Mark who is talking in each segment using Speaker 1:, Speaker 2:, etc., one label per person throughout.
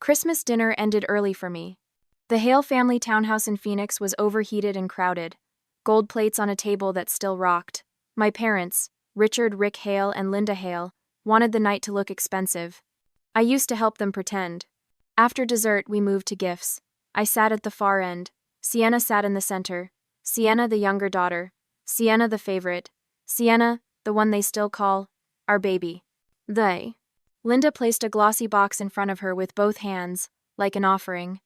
Speaker 1: Christmas dinner ended early for me. The Hale family townhouse in Phoenix was overheated and crowded. Gold plates on a table that still rocked. My parents, Richard Rick Hale and Linda Hale, wanted the night to look expensive. I used to help them pretend. After dessert, we moved to gifts. I sat at the far end. Sienna sat in the center. Sienna, the younger daughter. Sienna, the favorite. Sienna, the one they still call our baby. Linda placed a glossy box in front of her with both hands, like an offering.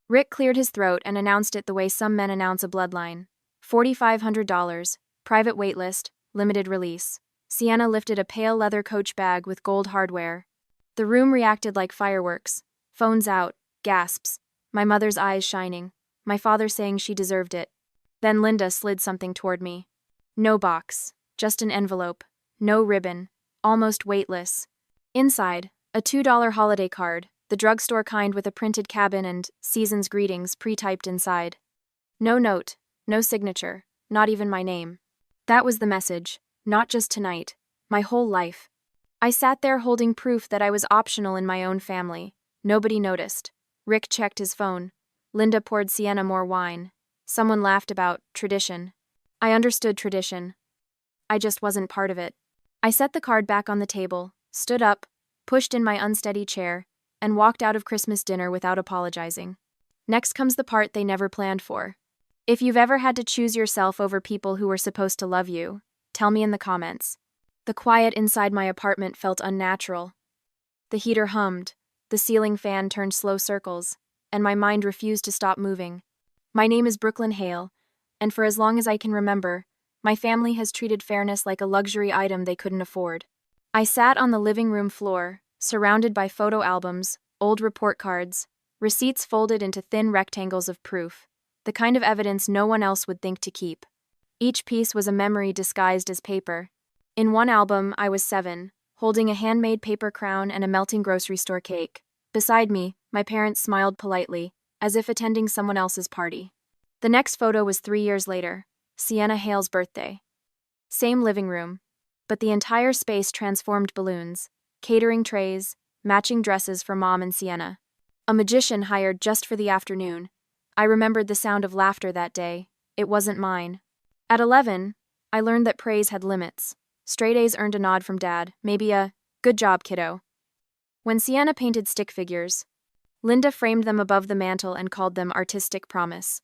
Speaker 1: Rick cleared his throat and announced it the way some men announce a bloodline. $4,500, private waitlist, limited release. Sienna lifted a pale leather coach bag with gold hardware. The room reacted like fireworks. Phones out, gasps. My mother's eyes shining. My father saying she deserved it. Then Linda slid something toward me. No box, just an envelope. No ribbon. Almost weightless. Inside, a $2 holiday card, the drugstore kind with a printed cabin and season's greetings pre-typed inside. No note, no signature, not even my name. That was the message, not just tonight, my whole life. I sat there holding proof that I was optional in my own family. Nobody noticed. Rick checked his phone. Linda poured Sienna more wine. Someone laughed about tradition. I understood tradition. I just wasn't part of it. I set the card back on the table, stood up, pushed in my unsteady chair, and walked out of Christmas dinner without apologizing. Next comes the part they never planned for. If you've ever had to choose yourself over people who were supposed to love you, tell me in the comments. The quiet inside my apartment felt unnatural. The heater hummed, the ceiling fan turned slow circles, and my mind refused to stop moving. My name is Brookelyn Hale, and for as long as I can remember, my family has treated fairness like a luxury item they couldn't afford. I sat on the living room floor, surrounded by photo albums, old report cards, receipts folded into thin rectangles of proof, the kind of evidence no one else would think to keep. Each piece was a memory disguised as paper. In one album, I was 7, holding a handmade paper crown and a melting grocery store cake. Beside me, my parents smiled politely, as if attending someone else's party. The next photo was 3 years later, Sienna Hale's birthday. Same living room, but the entire space transformed balloons, catering trays, matching dresses for Mom and Sienna. A magician hired just for the afternoon. I remembered the sound of laughter that day. It wasn't mine. At 11, I learned that praise had limits. Straight A's earned a nod from Dad, maybe a "good job, kiddo." When Sienna painted stick figures, Linda framed them above the mantel and called them artistic promise.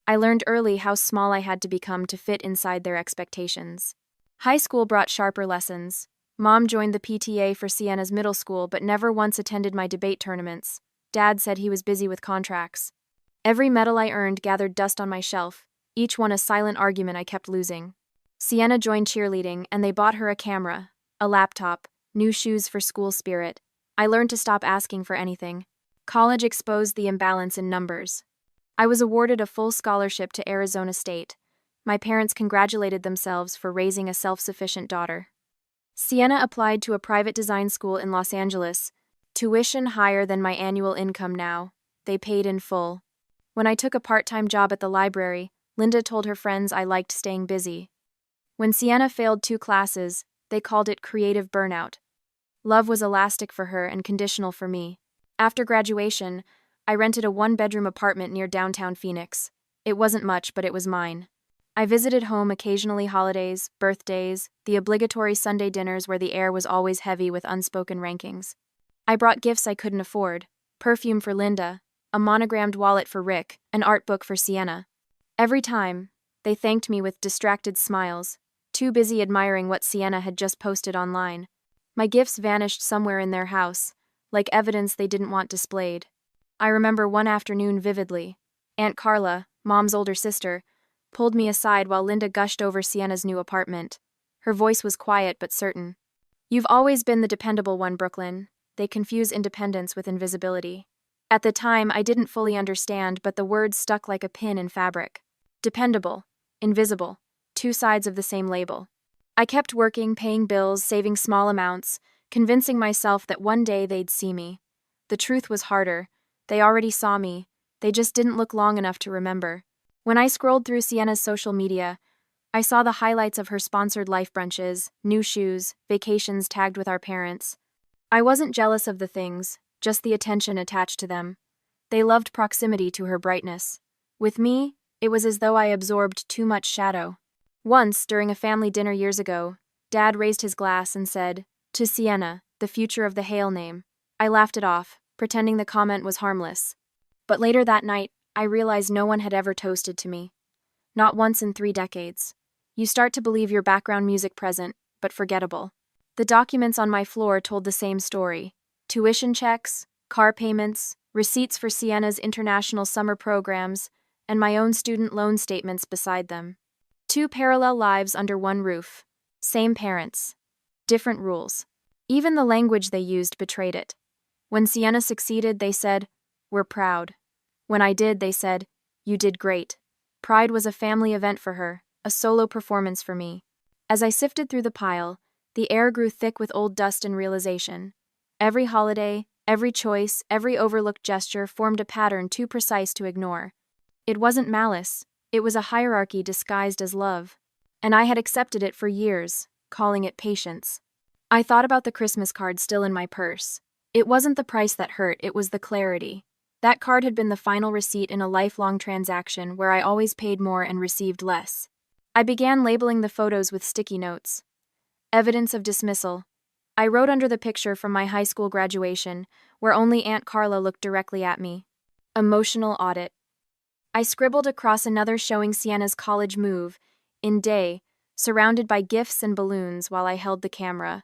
Speaker 1: I learned early how small I had to become to fit inside their expectations. High school brought sharper lessons. Mom joined the PTA for Sienna's middle school but never once attended my debate tournaments. Dad said he was busy with contracts. Every medal I earned gathered dust on my shelf, each one a silent argument I kept losing. Sienna joined cheerleading, and they bought her a camera, a laptop, new shoes for school spirit. I learned to stop asking for anything. College exposed the imbalance in numbers. I was awarded a full scholarship to Arizona State. My parents congratulated themselves for raising a self-sufficient daughter. Sienna applied to a private design school in Los Angeles. Tuition higher than my annual income now. They paid in full. When I took a part-time job at the library, Linda told her friends I liked staying busy. When Sienna failed 2 classes, they called it creative burnout. Love was elastic for her and conditional for me. After graduation, I rented a 1-bedroom apartment near downtown Phoenix. It wasn't much, but it was mine. I visited home occasionally holidays, birthdays, the obligatory Sunday dinners where the air was always heavy with unspoken rankings. I brought gifts I couldn't afford, perfume for Linda, a monogrammed wallet for Rick, an art book for Sienna. Every time, they thanked me with distracted smiles, too busy admiring what Sienna had just posted online. My gifts vanished somewhere in their house, like evidence they didn't want displayed. I remember one afternoon vividly. Aunt Carla, Mom's older sister, pulled me aside while Linda gushed over Sienna's new apartment. Her voice was quiet but certain. "You've always been the dependable one, Brooklyn." They confuse independence with invisibility. At the time, I didn't fully understand, but the words stuck like a pin in fabric. Dependable, invisible, 2 sides of the same label. I kept working, paying bills, saving small amounts, convincing myself that one day they'd see me. The truth was harder. They already saw me. They just didn't look long enough to remember. When I scrolled through Sienna's social media, I saw the highlights of her sponsored life brunches, new shoes, vacations tagged with our parents. I wasn't jealous of the things, just the attention attached to them. They loved proximity to her brightness. With me, it was as though I absorbed too much shadow. Once, during a family dinner years ago, Dad raised his glass and said, "To Sienna, the future of the Hale name." I laughed it off, pretending the comment was harmless. But later that night, I realized no one had ever toasted to me. Not once in 3 decades. You start to believe your background music present, but forgettable. The documents on my floor told the same story. Tuition checks, car payments, receipts for Sienna's international summer programs, and my own student loan statements beside them. 2 parallel lives under one roof. Same parents. Different rules. Even the language they used betrayed it. When Sienna succeeded, they said, "We're proud." When I did, they said, "You did great." Pride was a family event for her, a solo performance for me. As I sifted through the pile, the air grew thick with old dust and realization. Every holiday, every choice, every overlooked gesture formed a pattern too precise to ignore. It wasn't malice, it was a hierarchy disguised as love. And I had accepted it for years, calling it patience. I thought about the Christmas card still in my purse. It wasn't the price that hurt, it was the clarity. That card had been the final receipt in a lifelong transaction where I always paid more and received less. I began labeling the photos with sticky notes. Evidence of dismissal. I wrote under the picture from my high school graduation, where only Aunt Carla looked directly at me. Emotional audit. I scribbled across another showing Sienna's college move, in day, surrounded by gifts and balloons while I held the camera.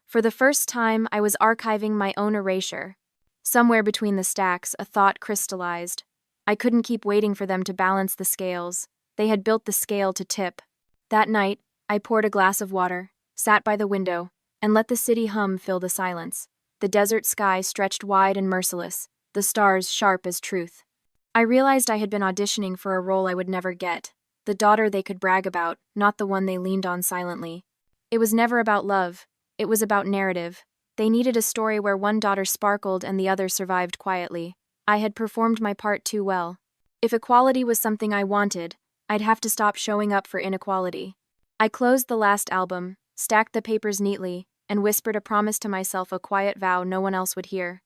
Speaker 1: For the first time, I was archiving my own erasure. Somewhere between the stacks, a thought crystallized. I couldn't keep waiting for them to balance the scales. They had built the scale to tip. That night, I poured a glass of water, sat by the window, and let the city hum fill the silence. The desert sky stretched wide and merciless, the stars sharp as truth. I realized I had been auditioning for a role I would never get, the daughter they could brag about, not the one they leaned on silently. It was never about love, it was about narrative. They needed a story where one daughter sparkled and the other survived quietly. I had performed my part too well. If equality was something I wanted, I'd have to stop showing up for inequality. I closed the last album, stacked the papers neatly, and whispered a promise to myself, a quiet vow no one else would hear.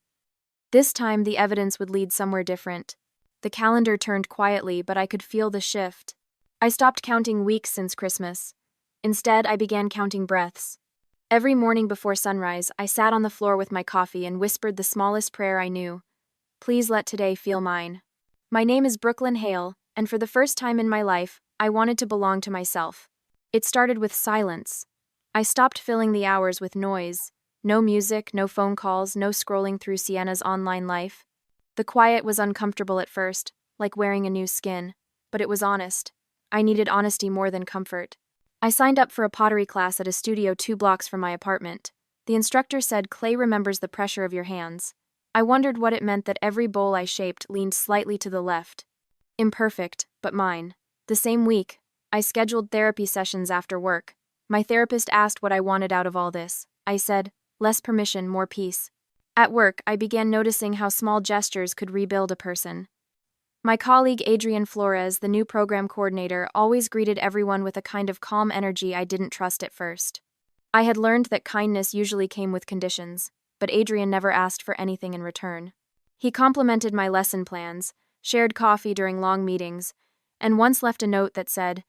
Speaker 1: This time the evidence would lead somewhere different. The calendar turned quietly, but I could feel the shift. I stopped counting weeks since Christmas. Instead, I began counting breaths. Every morning before sunrise, I sat on the floor with my coffee and whispered the smallest prayer I knew. Please let today feel mine. My name is Brookelyn Hale, and for the first time in my life, I wanted to belong to myself. It started with silence. I stopped filling the hours with noise. No music, no phone calls, no scrolling through Sienna's online life. The quiet was uncomfortable at first, like wearing a new skin, but it was honest. I needed honesty more than comfort. I signed up for a pottery class at a studio 2 blocks from my apartment. The instructor said clay remembers the pressure of your hands. I wondered what it meant that every bowl I shaped leaned slightly to the left. Imperfect, but mine. The same week, I scheduled therapy sessions after work. My therapist asked what I wanted out of all this. I said, less permission, more peace. At work, I began noticing how small gestures could rebuild a person. My colleague Adrienne Flores, the new program coordinator, always greeted everyone with a kind of calm energy I didn't trust at first. I had learned that kindness usually came with conditions, but Adrienne never asked for anything in return. He complimented my lesson plans, shared coffee during long meetings, and once left a note that said,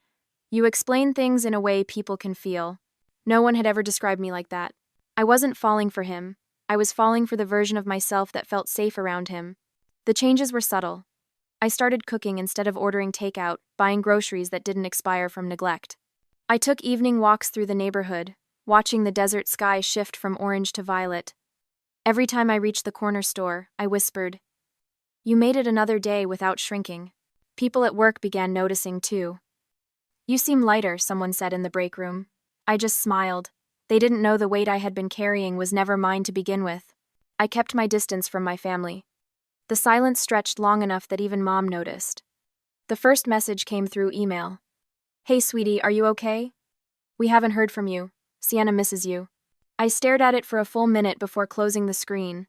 Speaker 1: "You explain things in a way people can feel." No one had ever described me like that. I wasn't falling for him. I was falling for the version of myself that felt safe around him. The changes were subtle. I started cooking instead of ordering takeout, buying groceries that didn't expire from neglect. I took evening walks through the neighborhood, watching the desert sky shift from orange to violet. Every time I reached the corner store, I whispered, "You made it another day," without shrinking. People at work began noticing too. "You seem lighter," someone said in the break room. I just smiled. They didn't know the weight I had been carrying was never mine to begin with. I kept my distance from my family. The silence stretched long enough that even Mom noticed. The first message came through email. "Hey sweetie, are you okay? We haven't heard from you. Sienna misses you." I stared at it for a full minute before closing the screen.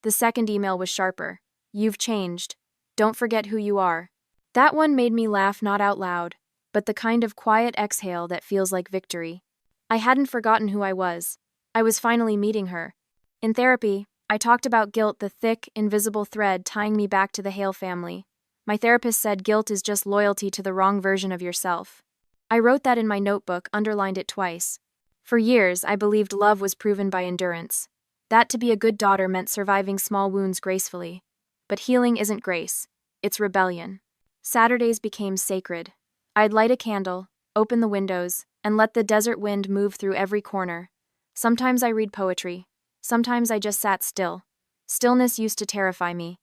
Speaker 1: The second email was sharper. "You've changed. Don't forget who you are." That one made me laugh, not out loud, but the kind of quiet exhale that feels like victory. I hadn't forgotten who I was. I was finally meeting her. In therapy, I talked about guilt, the thick, invisible thread tying me back to the Hale family. My therapist said guilt is just loyalty to the wrong version of yourself. I wrote that in my notebook, underlined it twice. For years, I believed love was proven by endurance. That to be a good daughter meant surviving small wounds gracefully. But healing isn't grace, it's rebellion. Saturdays became sacred. I'd light a candle, open the windows, and let the desert wind move through every corner. Sometimes I read poetry. Sometimes I just sat still. Stillness used to terrify me.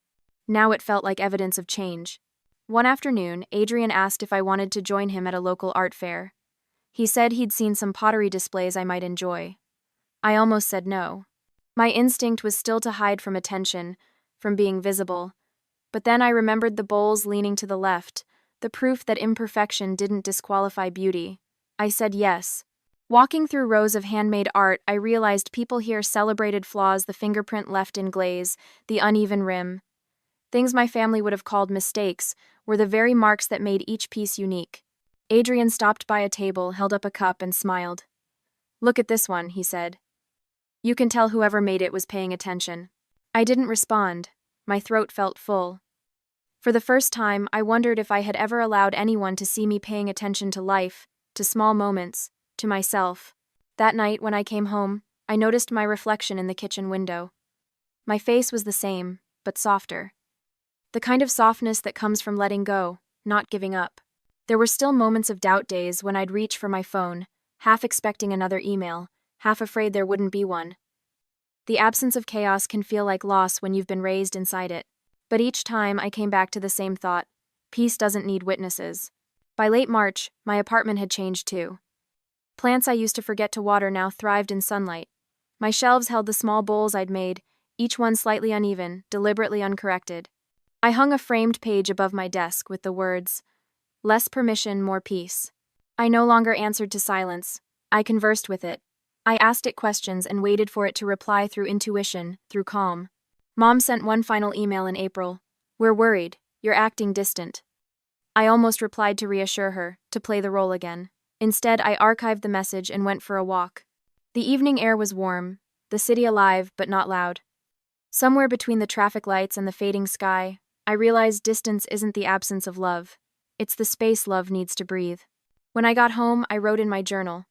Speaker 1: Now it felt like evidence of change. One afternoon, Adrian asked if I wanted to join him at a local art fair. He said he'd seen some pottery displays I might enjoy. I almost said no. My instinct was still to hide from attention, from being visible. But then I remembered the bowls leaning to the left, the proof that imperfection didn't disqualify beauty. I said yes. Walking through rows of handmade art, I realized people here celebrated flaws: the fingerprint left in glaze, the uneven rim. Things my family would have called mistakes were the very marks that made each piece unique. Adrian stopped by a table, held up a cup, and smiled. "Look at this one," he said. "You can tell whoever made it was paying attention." I didn't respond. My throat felt full. For the first time, I wondered if I had ever allowed anyone to see me paying attention to life, to small moments, to myself. That night, when I came home, I noticed my reflection in the kitchen window. My face was the same, but softer. The kind of softness that comes from letting go, not giving up. There were still moments of doubt, days when I'd reach for my phone, half expecting another email, half afraid there wouldn't be one. The absence of chaos can feel like loss when you've been raised inside it. But each time I came back to the same thought: peace doesn't need witnesses. By late March, my apartment had changed too. Plants I used to forget to water now thrived in sunlight. My shelves held the small bowls I'd made, each one slightly uneven, deliberately uncorrected. I hung a framed page above my desk with the words, "Less permission, more peace." I no longer answered to silence. I conversed with it. I asked it questions and waited for it to reply through intuition, through calm. Mom sent one final email in April. "We're worried. You're acting distant." I almost replied to reassure her, to play the role again. Instead, I archived the message and went for a walk. The evening air was warm, the city alive but not loud. Somewhere between the traffic lights and the fading sky, I realized distance isn't the absence of love. It's the space love needs to breathe. When I got home, I wrote in my journal.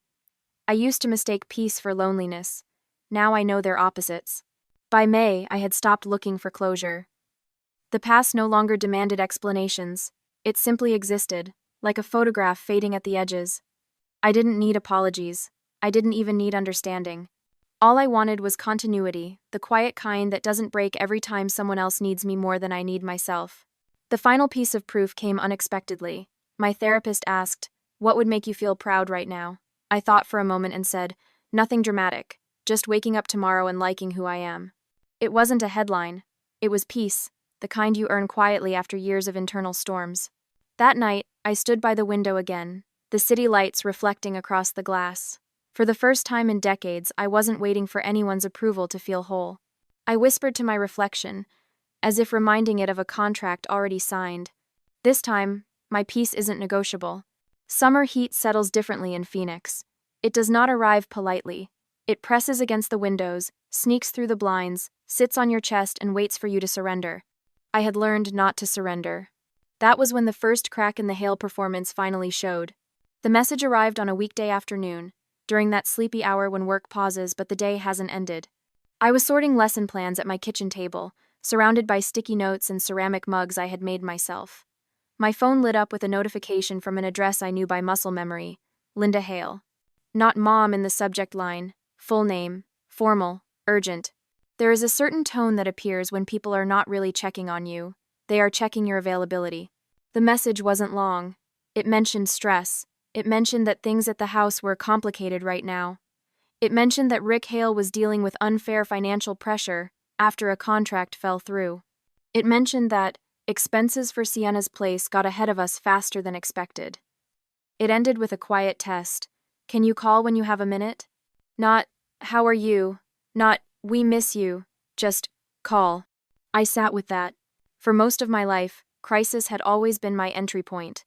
Speaker 1: I used to mistake peace for loneliness. Now I know they're opposites. By May, I had stopped looking for closure. The past no longer demanded explanations. It simply existed, like a photograph fading at the edges. I didn't need apologies. I didn't even need understanding. All I wanted was continuity, the quiet kind that doesn't break every time someone else needs me more than I need myself. The final piece of proof came unexpectedly. My therapist asked, "What would make you feel proud right now?" I thought for a moment and said, "Nothing dramatic, just waking up tomorrow and liking who I am." It wasn't a headline. It was peace, the kind you earn quietly after years of internal storms. That night, I stood by the window again, the city lights reflecting across the glass. For the first time in decades, I wasn't waiting for anyone's approval to feel whole. I whispered to my reflection, as if reminding it of a contract already signed. This time, my peace isn't negotiable. Summer heat settles differently in Phoenix. It does not arrive politely. It presses against the windows, sneaks through the blinds, sits on your chest and waits for you to surrender. I had learned not to surrender. That was when the first crack in the Hale performance finally showed. The message arrived on a weekday afternoon, during that sleepy hour when work pauses but the day hasn't ended. I was sorting lesson plans at my kitchen table, surrounded by sticky notes and ceramic mugs I had made myself. My phone lit up with a notification from an address I knew by muscle memory, Linda Hale. Not Mom in the subject line, full name, formal, urgent. There is a certain tone that appears when people are not really checking on you. They are checking your availability. The message wasn't long. It mentioned stress. It mentioned that things at the house were complicated right now. It mentioned that Rick Hale was dealing with unfair financial pressure after a contract fell through. It mentioned that expenses for Sienna's place got ahead of us faster than expected. It ended with a quiet test. "Can you call when you have a minute?" Not, "How are you?" Not, "We miss you." Just, "Call." I sat with that. For most of my life, crisis had always been my entry point.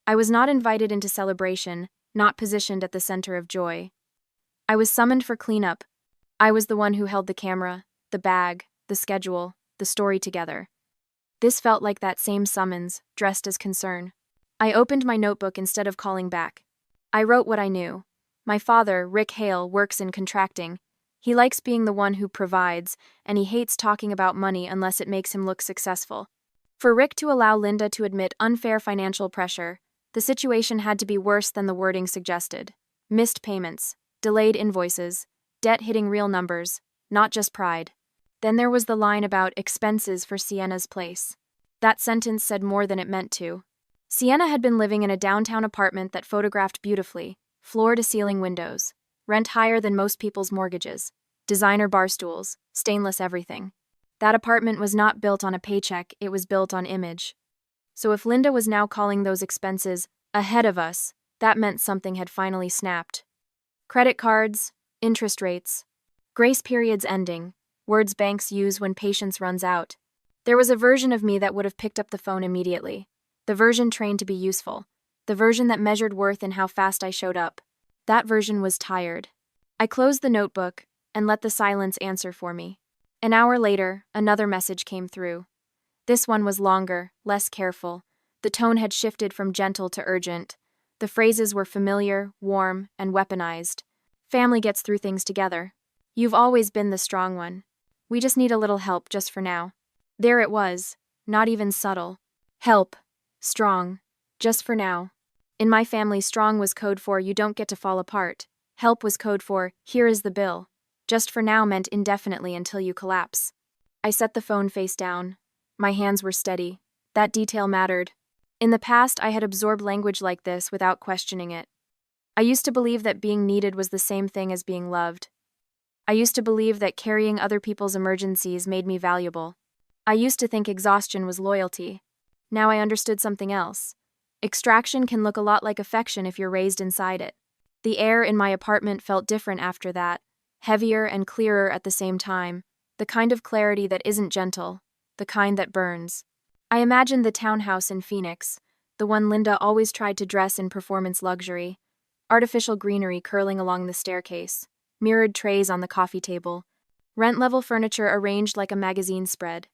Speaker 1: I was not invited into celebration, not positioned at the center of joy. I was summoned for cleanup. I was the one who held the camera, the bag, the schedule, the story together. This felt like that same summons, dressed as concern. I opened my notebook instead of calling back. I wrote what I knew. My father, Rick Hale, works in contracting. He likes being the one who provides, and he hates talking about money unless it makes him look successful. For Rick to allow Linda to admit unfair financial pressure, the situation had to be worse than the wording suggested. Missed payments, delayed invoices, debt hitting real numbers, not just pride. Then there was the line about expenses for Sienna's place. That sentence said more than it meant to. Sienna had been living in a downtown apartment that photographed beautifully, floor-to-ceiling windows, rent higher than most people's mortgages, designer bar stools, stainless everything. That apartment was not built on a paycheck, it was built on image. So if Linda was now calling those expenses ahead of us, that meant something had finally snapped. Credit cards, interest rates, grace periods ending, words banks use when patience runs out. There was a version of me that would have picked up the phone immediately. The version trained to be useful. The version that measured worth in how fast I showed up. That version was tired. I closed the notebook and let the silence answer for me. An hour later, another message came through. This one was longer, less careful. The tone had shifted from gentle to urgent. The phrases were familiar, warm, and weaponized. Family gets through things together. You've always been the strong one. We just need a little help just for now. There it was, not even subtle. Help. Strong. Just for now. In my family, strong was code for you don't get to fall apart. Help was code for here is the bill. Just for now meant indefinitely until you collapse. I set the phone face down. My hands were steady. That detail mattered. In the past, I had absorbed language like this without questioning it. I used to believe that being needed was the same thing as being loved. I used to believe that carrying other people's emergencies made me valuable. I used to think exhaustion was loyalty. Now I understood something else. Extraction can look a lot like affection if you're raised inside it. The air in my apartment felt different after that, heavier and clearer at the same time, the kind of clarity that isn't gentle, the kind that burns. I imagined the townhouse in Phoenix, the one Linda always tried to dress in performance luxury, artificial greenery curling along the staircase, mirrored trays on the coffee table, rent-level furniture arranged like a magazine spread.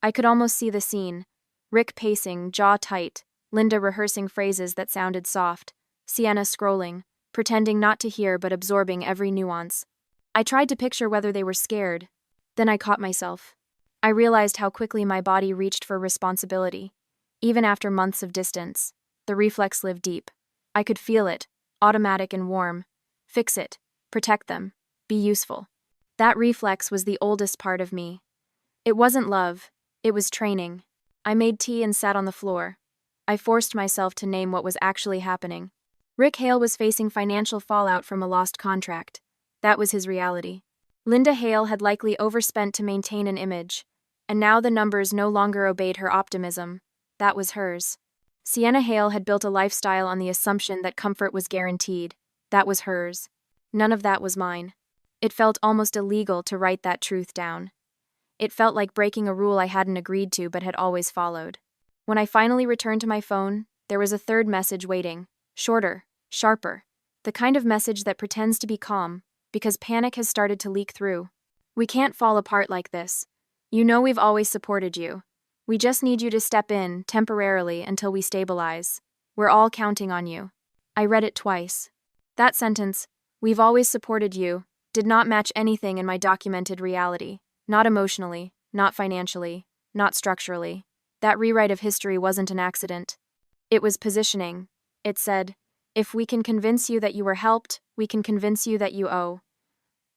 Speaker 1: I could almost see the scene, Rick pacing, jaw tight, Linda rehearsing phrases that sounded soft, Sienna scrolling, pretending not to hear but absorbing every nuance. I tried to picture whether they were scared. Then I caught myself. I realized how quickly my body reached for responsibility. Even after months of distance, the reflex lived deep. I could feel it, automatic and warm. Fix it, protect them, be useful. That reflex was the oldest part of me. It wasn't love, it was training. I made tea and sat on the floor. I forced myself to name what was actually happening. Rick Hale was facing financial fallout from a lost contract. That was his reality. Linda Hale had likely overspent to maintain an image, and now the numbers no longer obeyed her optimism. That was hers. Sienna Hale had built a lifestyle on the assumption that comfort was guaranteed. That was hers. None of that was mine. It felt almost illegal to write that truth down. It felt like breaking a rule I hadn't agreed to but had always followed. When I finally returned to my phone, there was a third message waiting. Shorter, sharper. The kind of message that pretends to be calm, because panic has started to leak through. We can't fall apart like this. You know we've always supported you. We just need you to step in, temporarily, until we stabilize. We're all counting on you. I read it twice. That sentence, we've always supported you, did not match anything in my documented reality. Not emotionally, not financially, not structurally. That rewrite of history wasn't an accident. It was positioning. It said, if we can convince you that you were helped, we can convince you that you owe.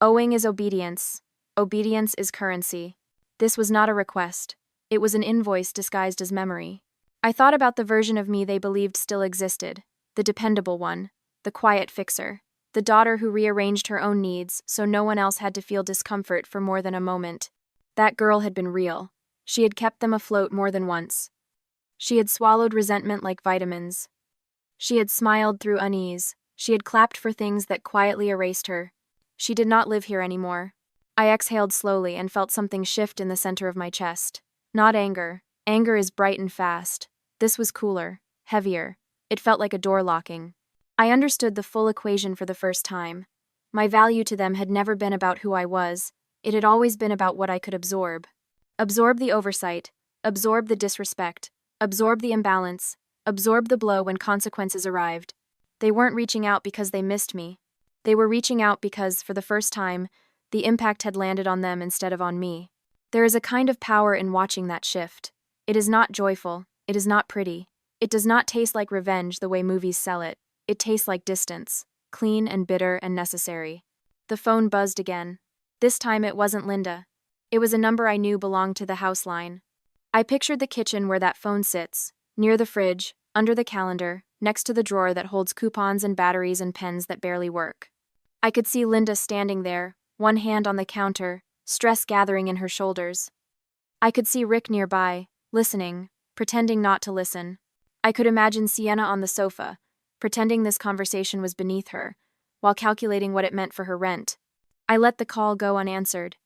Speaker 1: Owing is obedience. Obedience is currency. This was not a request. It was an invoice disguised as memory. I thought about the version of me they believed still existed, the dependable one, the quiet fixer, the daughter who rearranged her own needs so no one else had to feel discomfort for more than a moment. That girl had been real. She had kept them afloat more than once. She had swallowed resentment like vitamins. She had smiled through unease. She had clapped for things that quietly erased her. She did not live here anymore. I exhaled slowly and felt something shift in the center of my chest. Not anger. Anger is bright and fast. This was cooler, heavier. It felt like a door locking. I understood the full equation for the first time. My value to them had never been about who I was. It had always been about what I could absorb. Absorb the oversight, absorb the disrespect, absorb the imbalance, absorb the blow when consequences arrived. They weren't reaching out because they missed me. They were reaching out because, for the first time, the impact had landed on them instead of on me. There is a kind of power in watching that shift. It is not joyful, it is not pretty. It does not taste like revenge the way movies sell it. It tastes like distance, clean and bitter and necessary. The phone buzzed again. This time it wasn't Linda. It was a number I knew belonged to the house line. I pictured the kitchen where that phone sits, near the fridge, under the calendar, next to the drawer that holds coupons and batteries and pens that barely work. I could see Linda standing there, one hand on the counter, stress gathering in her shoulders. I could see Rick nearby, listening, pretending not to listen. I could imagine Sienna on the sofa, pretending this conversation was beneath her, while calculating what it meant for her rent. I let the call go unanswered.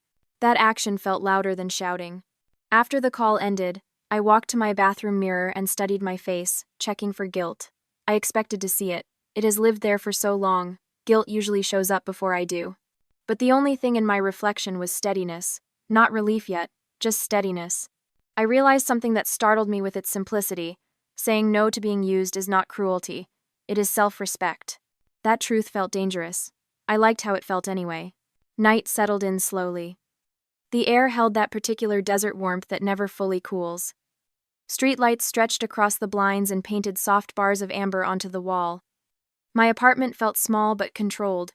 Speaker 1: That action felt louder than shouting. After the call ended, I walked to my bathroom mirror and studied my face, checking for guilt. I expected to see it. It has lived there for so long. Guilt usually shows up before I do. But the only thing in my reflection was steadiness. Not relief yet, just steadiness. I realized something that startled me with its simplicity. Saying no to being used is not cruelty. It is self-respect. That truth felt dangerous. I liked how it felt anyway. Night settled in slowly. The air held that particular desert warmth that never fully cools. Streetlights stretched across the blinds and painted soft bars of amber onto the wall. My apartment felt small but controlled.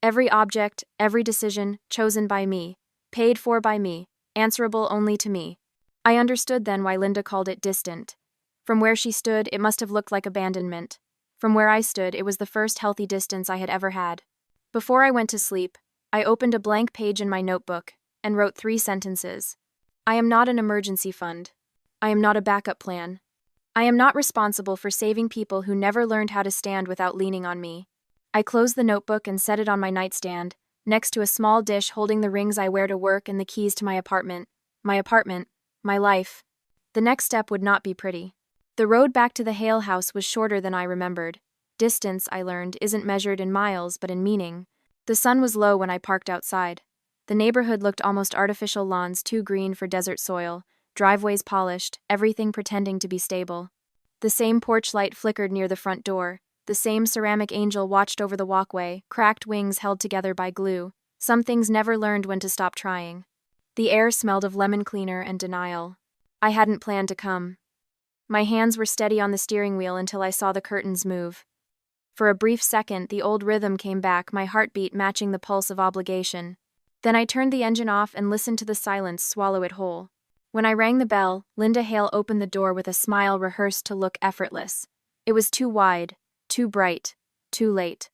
Speaker 1: Every object, every decision, chosen by me, paid for by me, answerable only to me. I understood then why Linda called it distant. From where she stood, it must have looked like abandonment. From where I stood, it was the first healthy distance I had ever had. Before I went to sleep, I opened a blank page in my notebook and wrote 3 sentences. I am not an emergency fund. I am not a backup plan. I am not responsible for saving people who never learned how to stand without leaning on me. I closed the notebook and set it on my nightstand, next to a small dish holding the rings I wear to work and the keys to my apartment, my life. The next step would not be pretty. The road back to the Hale house was shorter than I remembered. Distance, I learned, isn't measured in miles but in meaning. The sun was low when I parked outside. The neighborhood looked almost artificial, lawns too green for desert soil, driveways polished, everything pretending to be stable. The same porch light flickered near the front door. The same ceramic angel watched over the walkway, cracked wings held together by glue. Some things never learned when to stop trying. The air smelled of lemon cleaner and denial. I hadn't planned to come. My hands were steady on the steering wheel until I saw the curtains move. For a brief second, the old rhythm came back, my heartbeat matching the pulse of obligation. Then I turned the engine off and listened to the silence swallow it whole. When I rang the bell, Linda Hale opened the door with a smile rehearsed to look effortless. It was too wide, too bright, too late.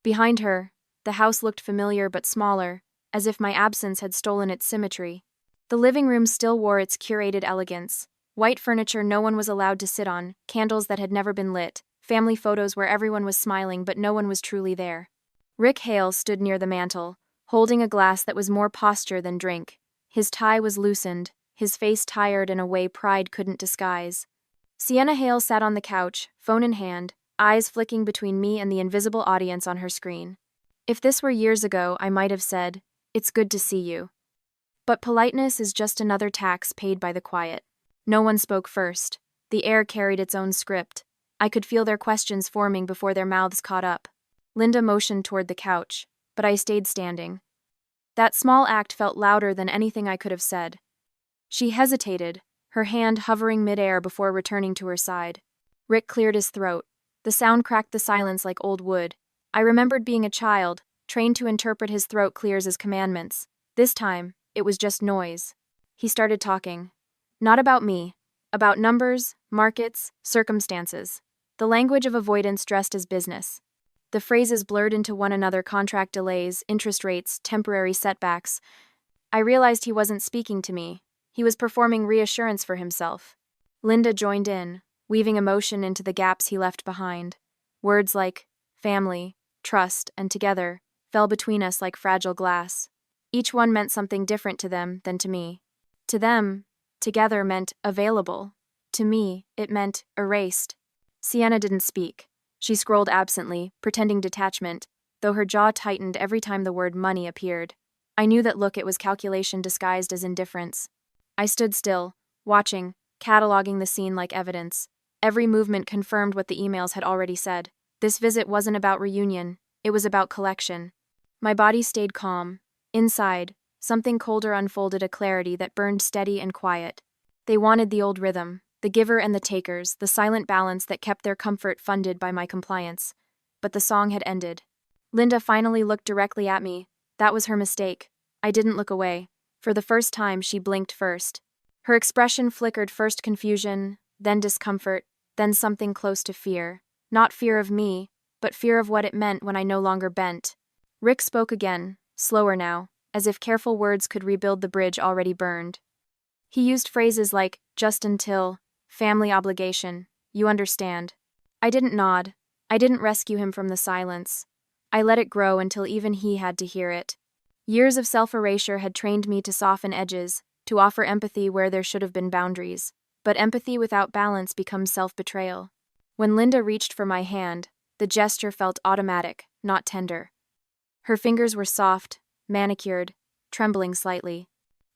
Speaker 1: Behind her, the house looked familiar but smaller, as if my absence had stolen its symmetry. The living room still wore its curated elegance. White furniture no one was allowed to sit on, candles that had never been lit, family photos where everyone was smiling but no one was truly there. Rick Hale stood near the mantel, holding a glass that was more posture than drink. His tie was loosened, his face tired in a way pride couldn't disguise. Sienna Hale sat on the couch, phone in hand, eyes flicking between me and the invisible audience on her screen. If this were years ago, I might have said, "It's good to see you." But politeness is just another tax paid by the quiet. No one spoke first. The air carried its own script. I could feel their questions forming before their mouths caught up. Linda motioned toward the couch, but I stayed standing. That small act felt louder than anything I could have said. She hesitated, her hand hovering midair before returning to her side. Rick cleared his throat. The sound cracked the silence like old wood. I remembered being a child, trained to interpret his throat clears as commandments. This time, it was just noise. He started talking. Not about me. About numbers, markets, circumstances. The language of avoidance dressed as business. The phrases blurred into one another: contract delays, interest rates, temporary setbacks. I realized he wasn't speaking to me. He was performing reassurance for himself. Linda joined in, weaving emotion into the gaps he left behind. Words like family, trust, and together fell between us like fragile glass. Each one meant something different to them than to me. To them, together meant available. To me, it meant erased. Sienna didn't speak. She scrolled absently, pretending detachment, though her jaw tightened every time the word money appeared. I knew that look, it was calculation disguised as indifference. I stood still, watching, cataloging the scene like evidence. Every movement confirmed what the emails had already said. This visit wasn't about reunion, it was about collection. My body stayed calm. Inside, something colder unfolded, a clarity that burned steady and quiet. They wanted the old rhythm, the giver and the takers, the silent balance that kept their comfort funded by my compliance. But the song had ended. Linda finally looked directly at me. That was her mistake. I didn't look away. For the first time, she blinked first. Her expression flickered, first confusion, then discomfort, then something close to fear. Not fear of me, but fear of what it meant when I no longer bent. Rick spoke again, slower now, as if careful words could rebuild the bridge already burned. He used phrases like, just until, family obligation, you understand. I didn't nod. I didn't rescue him from the silence. I let it grow until even he had to hear it. Years of self-erasure had trained me to soften edges, to offer empathy where there should have been boundaries. But empathy without balance becomes self-betrayal. When Linda reached for my hand, the gesture felt automatic, not tender. Her fingers were soft, manicured, trembling slightly.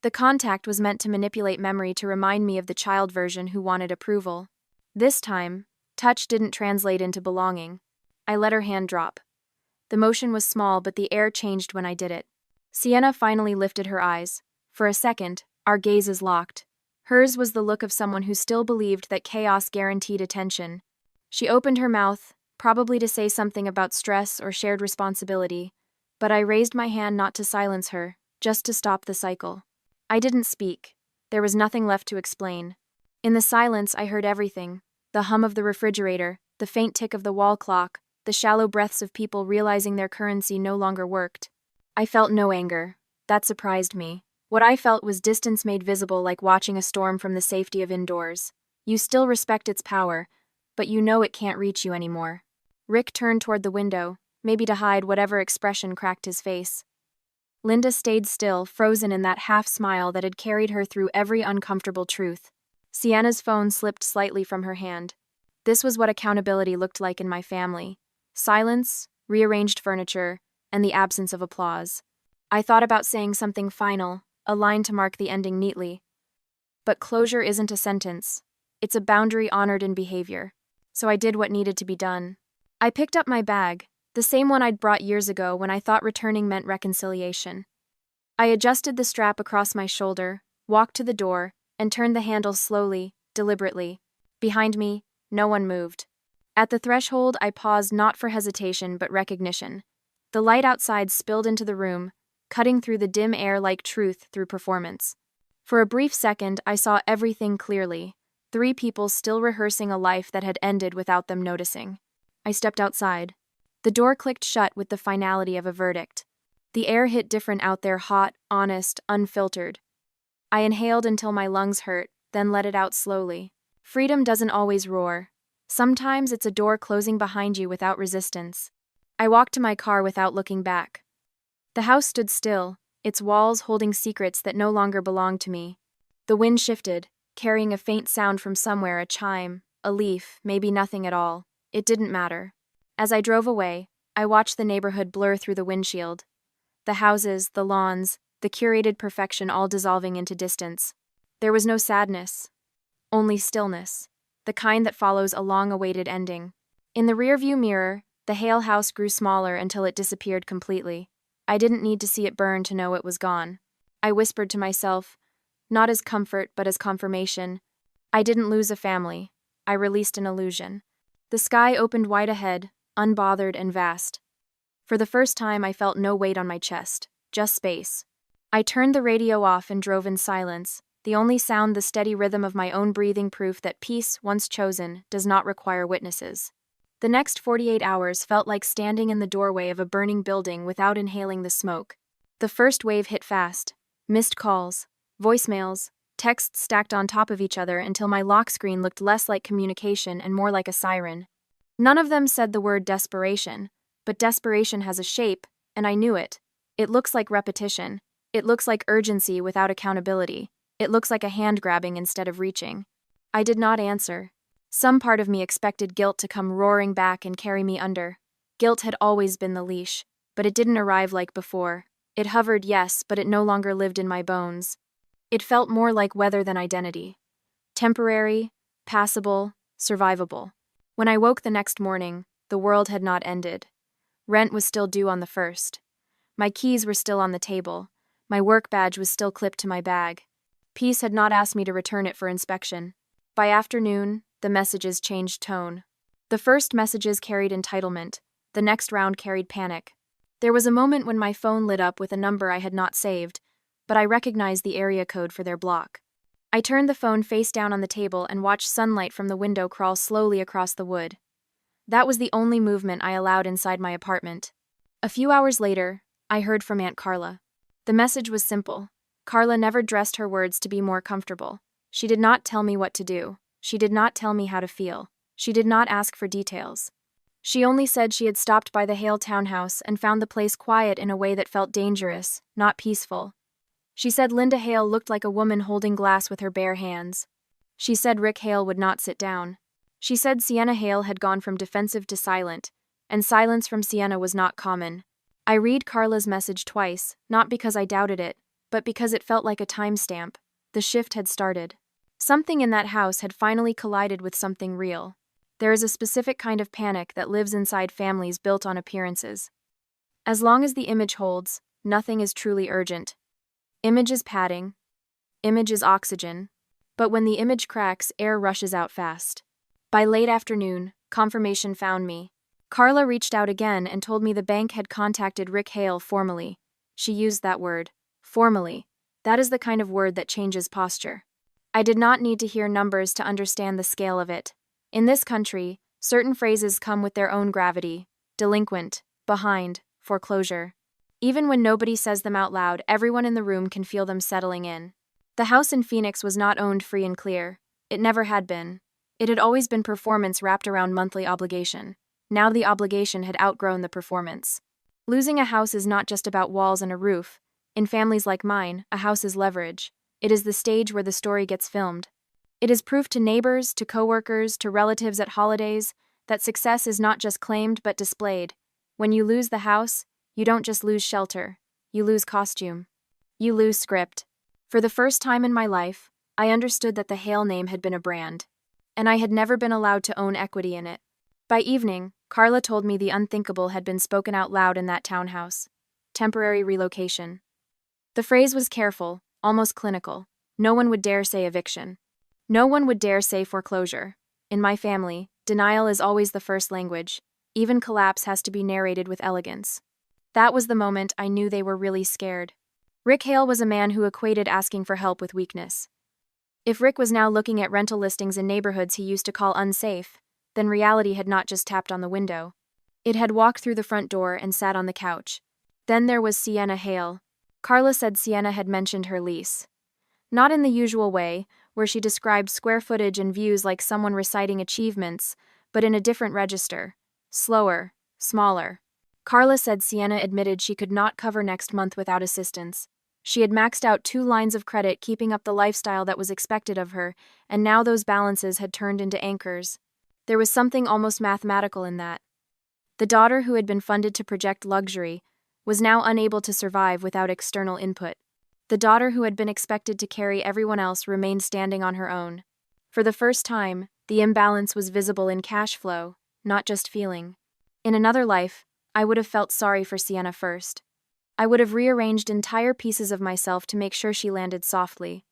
Speaker 1: The contact was meant to manipulate memory, to remind me of the child version who wanted approval. This time, touch didn't translate into belonging. I let her hand drop. The motion was small, but the air changed when I did it. Sienna finally lifted her eyes. For a second, our gazes locked. Hers was the look of someone who still believed that chaos guaranteed attention. She opened her mouth, probably to say something about stress or shared responsibility, but I raised my hand not to silence her, just to stop the cycle. I didn't speak. There was nothing left to explain. In the silence, I heard everything: the hum of the refrigerator, the faint tick of the wall clock, the shallow breaths of people realizing their currency no longer worked. I felt no anger. That surprised me. What I felt was distance made visible, like watching a storm from the safety of indoors. You still respect its power, but you know it can't reach you anymore. Rick turned toward the window, maybe to hide whatever expression cracked his face. Linda stayed still, frozen in that half-smile that had carried her through every uncomfortable truth. Sienna's phone slipped slightly from her hand. This was what accountability looked like in my family: silence, rearranged furniture, and the absence of applause. I thought about saying something final, a line to mark the ending neatly. But closure isn't a sentence. It's a boundary honored in behavior. So I did what needed to be done. I picked up my bag, the same one I'd brought years ago when I thought returning meant reconciliation. I adjusted the strap across my shoulder, walked to the door, and turned the handle slowly, deliberately. Behind me, no one moved. At the threshold, I paused, not for hesitation but recognition. The light outside spilled into the room, cutting through the dim air like truth through performance. For a brief second, I saw everything clearly: 3 people still rehearsing a life that had ended without them noticing. I stepped outside. The door clicked shut with the finality of a verdict. The air hit different out there, hot, honest, unfiltered. I inhaled until my lungs hurt, then let it out slowly. Freedom doesn't always roar. Sometimes it's a door closing behind you without resistance. I walked to my car without looking back. The house stood still, its walls holding secrets that no longer belonged to me. The wind shifted, carrying a faint sound from somewhere, a chime, a leaf, maybe nothing at all. It didn't matter. As I drove away, I watched the neighborhood blur through the windshield. The houses, the lawns, the curated perfection all dissolving into distance. There was no sadness, only stillness, the kind that follows a long-awaited ending. In the rearview mirror, the Hale house grew smaller until it disappeared completely. I didn't need to see it burn to know it was gone. I whispered to myself, not as comfort but as confirmation: I didn't lose a family. I released an illusion. The sky opened wide ahead, unbothered and vast. For the first time, I felt no weight on my chest, just space. I turned the radio off and drove in silence, the only sound the steady rhythm of my own breathing, proof that peace, once chosen, does not require witnesses. The next 48 hours felt like standing in the doorway of a burning building without inhaling the smoke. The first wave hit fast. Missed calls, voicemails, texts stacked on top of each other until my lock screen looked less like communication and more like a siren. None of them said the word desperation, but desperation has a shape, and I knew it. It looks like repetition. It looks like urgency without accountability. It looks like a hand grabbing instead of reaching. I did not answer. Some part of me expected guilt to come roaring back and carry me under. Guilt had always been the leash, but it didn't arrive like before. It hovered, yes, but it no longer lived in my bones. It felt more like weather than identity. Temporary, passable, survivable. When I woke the next morning, the world had not ended. Rent was still due on the 1st. My keys were still on the table. My work badge was still clipped to my bag. Peace had not asked me to return it for inspection. By afternoon, the messages changed tone. The first messages carried entitlement. The next round carried panic. There was a moment when my phone lit up with a number I had not saved, but I recognized the area code for their block. I turned the phone face down on the table and watched sunlight from the window crawl slowly across the wood. That was the only movement I allowed inside my apartment. A few hours later, I heard from Aunt Carla. The message was simple. Carla never dressed her words to be more comfortable. She did not tell me what to do. She did not tell me how to feel. She did not ask for details. She only said she had stopped by the Hale townhouse and found the place quiet in a way that felt dangerous, not peaceful. She said Linda Hale looked like a woman holding glass with her bare hands. She said Rick Hale would not sit down. She said Sienna Hale had gone from defensive to silent, and silence from Sienna was not common. I read Carla's message twice, not because I doubted it, but because it felt like a timestamp. The shift had started. Something in that house had finally collided with something real. There is a specific kind of panic that lives inside families built on appearances. As long as the image holds, nothing is truly urgent. Image is padding. Image is oxygen. But when the image cracks, air rushes out fast. By late afternoon, confirmation found me. Carla reached out again and told me the bank had contacted Rick Hale formally. She used that word. Formally. That is the kind of word that changes posture. I did not need to hear numbers to understand the scale of it. In this country, certain phrases come with their own gravity. Delinquent, behind, foreclosure. Even when nobody says them out loud, everyone in the room can feel them settling in. The house in Phoenix was not owned free and clear. It never had been. It had always been performance wrapped around monthly obligation. Now the obligation had outgrown the performance. Losing a house is not just about walls and a roof. In families like mine, a house is leverage. It is the stage where the story gets filmed. It is proof to neighbors, to coworkers, to relatives at holidays, that success is not just claimed but displayed. When you lose the house, you don't just lose shelter. You lose costume. You lose script. For the first time in my life, I understood that the Hale name had been a brand. And I had never been allowed to own equity in it. By evening, Carla told me the unthinkable had been spoken out loud in that townhouse. Temporary relocation. The phrase was careful, almost clinical. No one would dare say eviction. No one would dare say foreclosure. In my family, denial is always the first language. Even collapse has to be narrated with elegance. That was the moment I knew they were really scared. Rick Hale was a man who equated asking for help with weakness. If Rick was now looking at rental listings in neighborhoods he used to call unsafe, then reality had not just tapped on the window. It had walked through the front door and sat on the couch. Then there was Sienna Hale. Carla said Sienna had mentioned her lease. Not in the usual way, where she described square footage and views like someone reciting achievements, but in a different register. Slower, smaller. Carla said Sienna admitted she could not cover next month without assistance. She had maxed out 2 lines of credit keeping up the lifestyle that was expected of her, and now those balances had turned into anchors. There was something almost mathematical in that. The daughter who had been funded to project luxury was now unable to survive without external input. The daughter who had been expected to carry everyone else remained standing on her own. For the first time, the imbalance was visible in cash flow, not just feeling. In another life, I would have felt sorry for Sienna first. I would have rearranged entire pieces of myself to make sure she landed softly.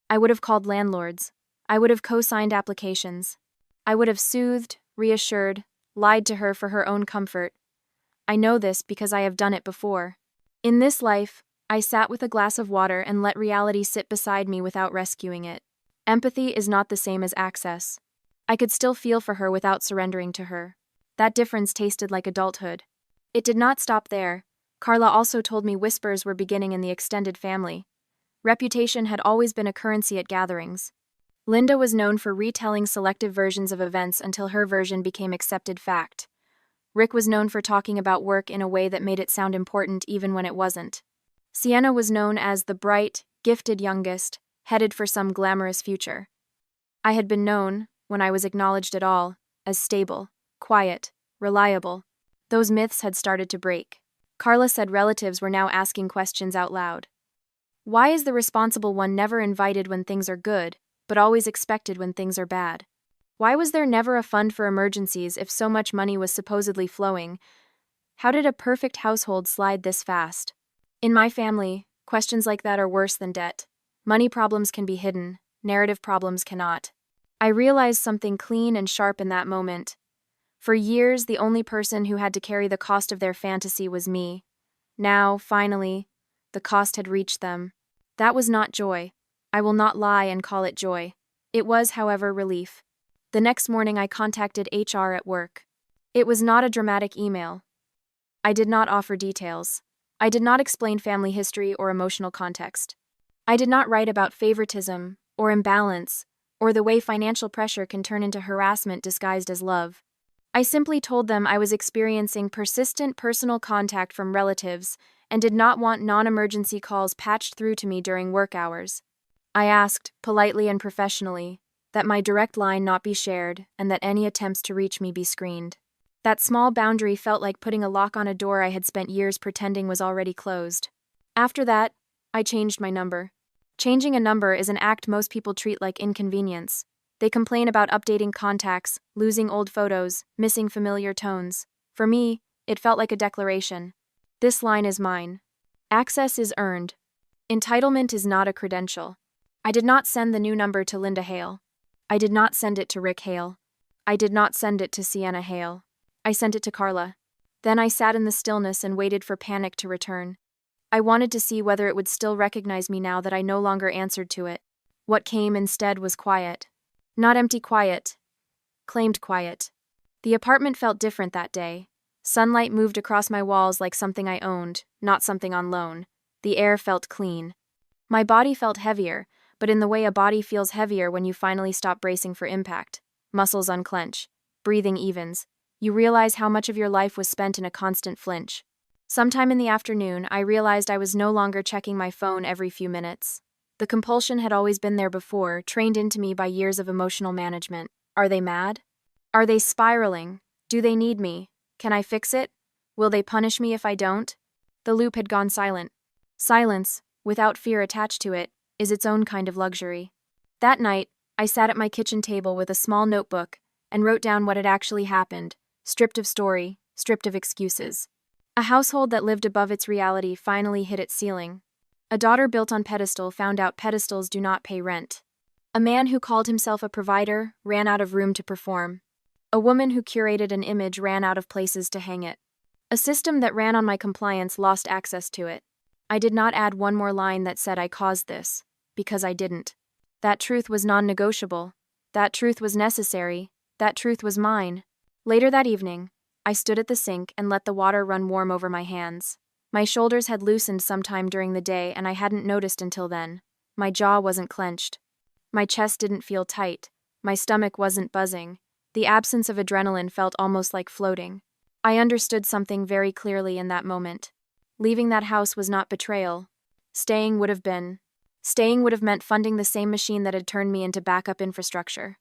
Speaker 1: I would have called landlords. I would have co-signed applications. I would have soothed, reassured, lied to her for her own comfort. I know this because I have done it before. In this life, I sat with a glass of water and let reality sit beside me without rescuing it. Empathy is not the same as access. I could still feel for her without surrendering to her. That difference tasted like adulthood. It did not stop there. Carla also told me whispers were beginning in the extended family. Reputation had always been a currency at gatherings. Linda was known for retelling selective versions of events until her version became accepted fact. Rick was known for talking about work in a way that made it sound important even when it wasn't. Sienna was known as the bright, gifted youngest, headed for some glamorous future. I had been known, when I was acknowledged at all, as stable, quiet, reliable. Those myths had started to break. Carla said relatives were now asking questions out loud. Why is the responsible one never invited when things are good, but always expected when things are bad? Why was there never a fund for emergencies if so much money was supposedly flowing? How did a perfect household slide this fast? In my family, questions like that are worse than debt. Money problems can be hidden, narrative problems cannot. I realized something clean and sharp in that moment. For years, the only person who had to carry the cost of their fantasy was me. Now, finally, the cost had reached them. That was not joy. I will not lie and call it joy. It was, however, relief. The next morning, I contacted HR at work. It was not a dramatic email. I did not offer details. I did not explain family history or emotional context. I did not write about favoritism or imbalance or the way financial pressure can turn into harassment disguised as love. I simply told them I was experiencing persistent personal contact from relatives and did not want non-emergency calls patched through to me during work hours. I asked, politely and professionally, that my direct line not be shared and that any attempts to reach me be screened. That small boundary felt like putting a lock on a door I had spent years pretending was already closed. After that, I changed my number. Changing a number is an act most people treat like inconvenience. They complain about updating contacts, losing old photos, missing familiar tones. For me, it felt like a declaration. This line is mine. Access is earned. Entitlement is not a credential. I did not send the new number to Linda Hale. I did not send it to Rick Hale. I did not send it to Sienna Hale. I sent it to Carla. Then I sat in the stillness and waited for panic to return. I wanted to see whether it would still recognize me now that I no longer answered to it. What came instead was quiet. Not empty quiet. Claimed quiet. The apartment felt different that day. Sunlight moved across my walls like something I owned, not something on loan. The air felt clean. My body felt heavier, but in the way a body feels heavier when you finally stop bracing for impact. Muscles unclench. Breathing evens. You realize how much of your life was spent in a constant flinch. Sometime in the afternoon, I realized I was no longer checking my phone every few minutes. The compulsion had always been there before, trained into me by years of emotional management. Are they mad? Are they spiraling? Do they need me? Can I fix it? Will they punish me if I don't? The loop had gone silent. Silence, without fear attached to it, is its own kind of luxury. That night, I sat at my kitchen table with a small notebook and wrote down what had actually happened, stripped of story, stripped of excuses. A household that lived above its reality finally hit its ceiling. A daughter built on pedestal found out pedestals do not pay rent. A man who called himself a provider ran out of room to perform. A woman who curated an image ran out of places to hang it. A system that ran on my compliance lost access to it. I did not add one more line that said I caused this, because I didn't. That truth was non-negotiable. That truth was necessary. That truth was mine. Later that evening, I stood at the sink and let the water run warm over my hands. My shoulders had loosened sometime during the day and I hadn't noticed until then. My jaw wasn't clenched. My chest didn't feel tight. My stomach wasn't buzzing. The absence of adrenaline felt almost like floating. I understood something very clearly in that moment. Leaving that house was not betrayal. Staying would have been. Staying would have meant funding the same machine that had turned me into backup infrastructure.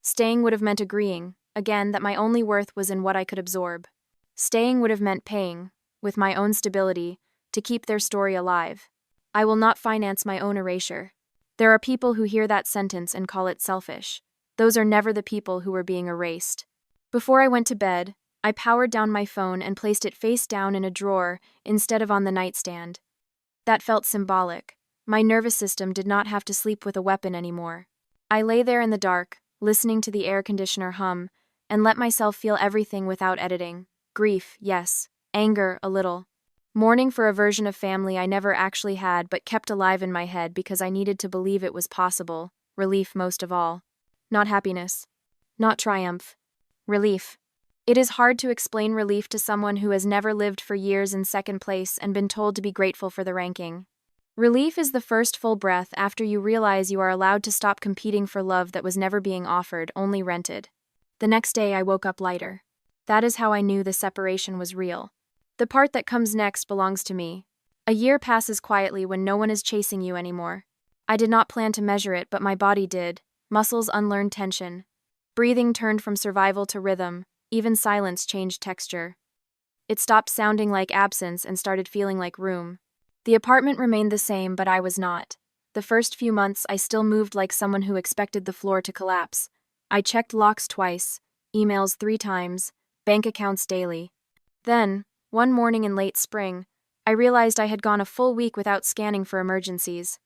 Speaker 1: Staying would have meant agreeing, again, that my only worth was in what I could absorb. Staying would have meant paying, with my own stability, to keep their story alive. I will not finance my own erasure. There are people who hear that sentence and call it selfish. Those are never the people who were being erased. Before I went to bed, I powered down my phone and placed it face down in a drawer instead of on the nightstand. That felt symbolic. My nervous system did not have to sleep with a weapon anymore. I lay there in the dark, listening to the air conditioner hum, and let myself feel everything without editing. Grief, yes. Anger, a little. Mourning for a version of family I never actually had but kept alive in my head because I needed to believe it was possible. Relief most of all. Not happiness. Not triumph. Relief. It is hard to explain relief to someone who has never lived for years in second place and been told to be grateful for the ranking. Relief is the first full breath after you realize you are allowed to stop competing for love that was never being offered, only rented. The next day I woke up lighter. That is how I knew the separation was real. The part that comes next belongs to me. A year passes quietly when no one is chasing you anymore. I did not plan to measure it, but my body did. Muscles unlearned tension. Breathing turned from survival to rhythm. Even silence changed texture. It stopped sounding like absence and started feeling like room. The apartment remained the same, but I was not. The first few months, I still moved like someone who expected the floor to collapse. I checked locks twice, emails 3 times, bank accounts daily. Then, one morning in late spring, I realized I had gone a full week without scanning for emergencies.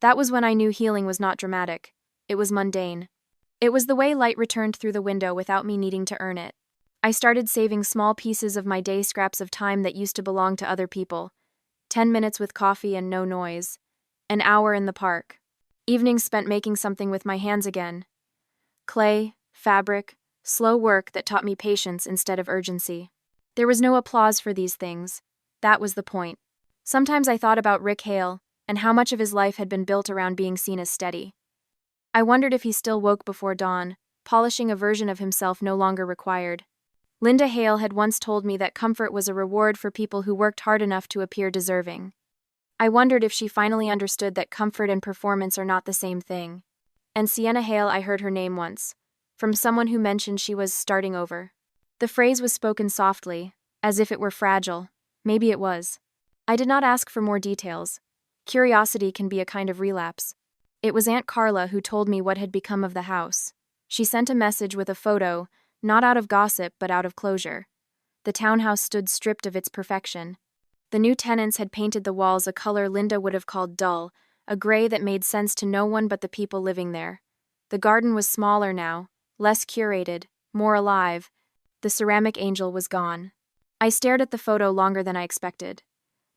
Speaker 1: That was when I knew healing was not dramatic. It was mundane. It was the way light returned through the window without me needing to earn it. I started saving small pieces of my day, scraps of time that used to belong to other people. 10 minutes with coffee and no noise. An hour in the park. Evenings spent making something with my hands again. Clay, fabric, slow work that taught me patience instead of urgency. There was no applause for these things. That was the point. Sometimes I thought about Rick Hale and how much of his life had been built around being seen as steady. I wondered if he still woke before dawn, polishing a version of himself no longer required. Linda Hale had once told me that comfort was a reward for people who worked hard enough to appear deserving. I wondered if she finally understood that comfort and performance are not the same thing. And Sienna Hale, I heard her name once, from someone who mentioned she was starting over. The phrase was spoken softly, as if it were fragile. Maybe it was. I did not ask for more details. Curiosity can be a kind of relapse. It was Aunt Carla who told me what had become of the house. She sent a message with a photo, not out of gossip but out of closure. The townhouse stood stripped of its perfection. The new tenants had painted the walls a color Linda would have called dull, a gray that made sense to no one but the people living there. The garden was smaller now, less curated, more alive. The ceramic angel was gone. I stared at the photo longer than I expected.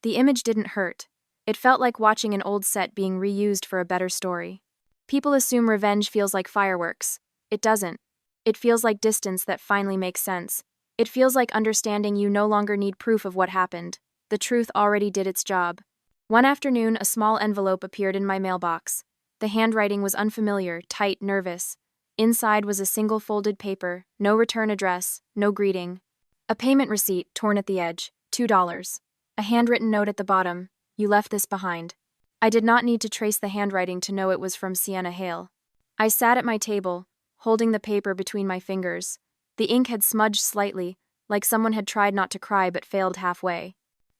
Speaker 1: The image didn't hurt. It felt like watching an old set being reused for a better story. People assume revenge feels like fireworks. It doesn't. It feels like distance that finally makes sense. It feels like understanding you no longer need proof of what happened. The truth already did its job. One afternoon, a small envelope appeared in my mailbox. The handwriting was unfamiliar, tight, nervous. Inside was a single folded paper, no return address, no greeting. A payment receipt torn at the edge, $2. A handwritten note at the bottom, "You left this behind." I did not need to trace the handwriting to know it was from Sienna Hale. I sat at my table, holding the paper between my fingers. The ink had smudged slightly, like someone had tried not to cry but failed halfway.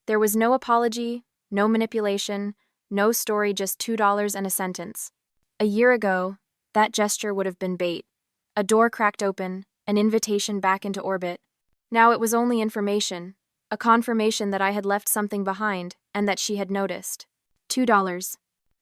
Speaker 1: There was no apology, no manipulation, no story, just $2 and a sentence. A year ago, that gesture would have been bait. A door cracked open, an invitation back into orbit. Now it was only information, a confirmation that I had left something behind and that she had noticed. $2.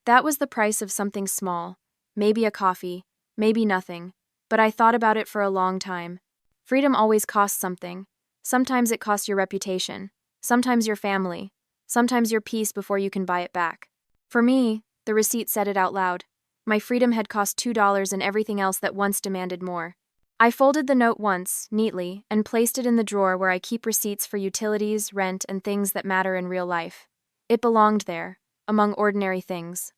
Speaker 1: That was the price of something small, maybe a coffee, maybe nothing, but I thought about it for a long time. Freedom always costs something. Sometimes it costs your reputation, sometimes your family, sometimes your peace before you can buy it back. For me, the receipt said it out loud. My freedom had cost $2 and everything else that once demanded more. I folded the note once, neatly, and placed it in the drawer where I keep receipts for utilities, rent, and things that matter in real life. It belonged there, among ordinary things.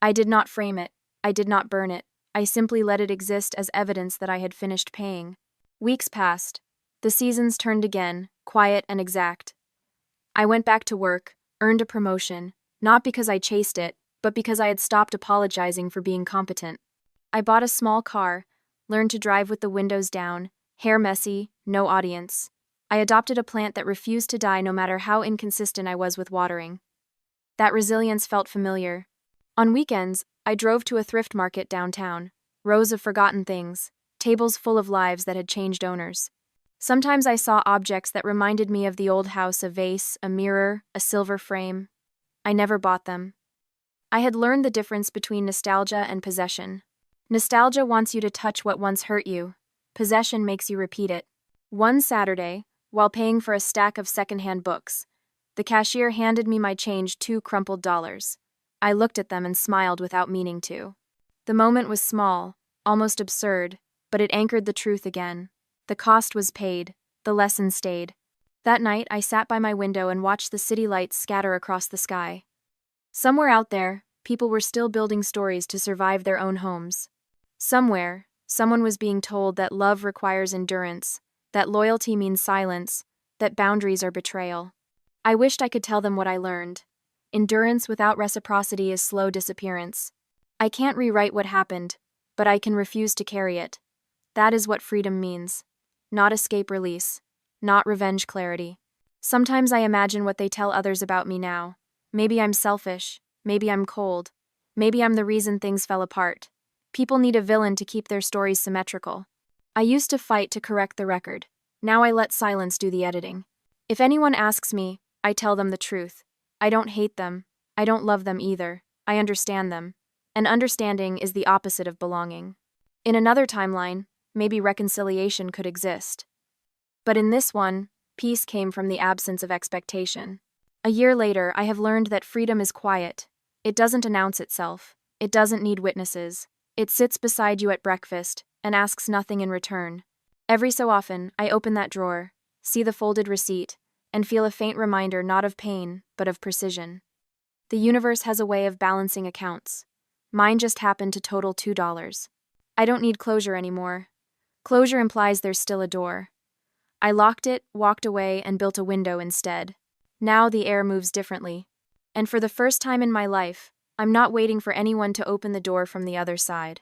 Speaker 1: I did not frame it. I did not burn it. I simply let it exist as evidence that I had finished paying. Weeks passed. The seasons turned again, quiet and exact. I went back to work, earned a promotion, not because I chased it, but because I had stopped apologizing for being competent. I bought a small car, learned to drive with the windows down, hair messy, no audience. I adopted a plant that refused to die no matter how inconsistent I was with watering. That resilience felt familiar. On weekends, I drove to a thrift market downtown, rows of forgotten things, tables full of lives that had changed owners. Sometimes I saw objects that reminded me of the old house, a vase, a mirror, a silver frame. I never bought them. I had learned the difference between nostalgia and possession. Nostalgia wants you to touch what once hurt you. Possession makes you repeat it. One Saturday, while paying for a stack of secondhand books, the cashier handed me my change, 2 crumpled dollars. I looked at them and smiled without meaning to. The moment was small, almost absurd, but it anchored the truth again. The cost was paid, the lesson stayed. That night, I sat by my window and watched the city lights scatter across the sky. Somewhere out there, people were still building stories to survive their own homes. Somewhere, someone was being told that love requires endurance, that loyalty means silence, that boundaries are betrayal. I wished I could tell them what I learned. Endurance without reciprocity is slow disappearance. I can't rewrite what happened, but I can refuse to carry it. That is what freedom means. Not escape release. Not revenge clarity. Sometimes I imagine what they tell others about me now. Maybe I'm selfish. Maybe I'm cold. Maybe I'm the reason things fell apart. People need a villain to keep their stories symmetrical. I used to fight to correct the record. Now I let silence do the editing. If anyone asks me, I tell them the truth. I don't hate them. I don't love them either. I understand them. And understanding is the opposite of belonging. In another timeline, maybe reconciliation could exist. But in this one, peace came from the absence of expectation. A year later, I have learned that freedom is quiet. It doesn't announce itself. It doesn't need witnesses. It sits beside you at breakfast and asks nothing in return. Every so often, I open that drawer, see the folded receipt, and feel a faint reminder not of pain, but of precision. The universe has a way of balancing accounts. Mine just happened to total $2. I don't need closure anymore. Closure implies there's still a door. I locked it, walked away, and built a window instead. Now the air moves differently. And for the first time in my life, I'm not waiting for anyone to open the door from the other side.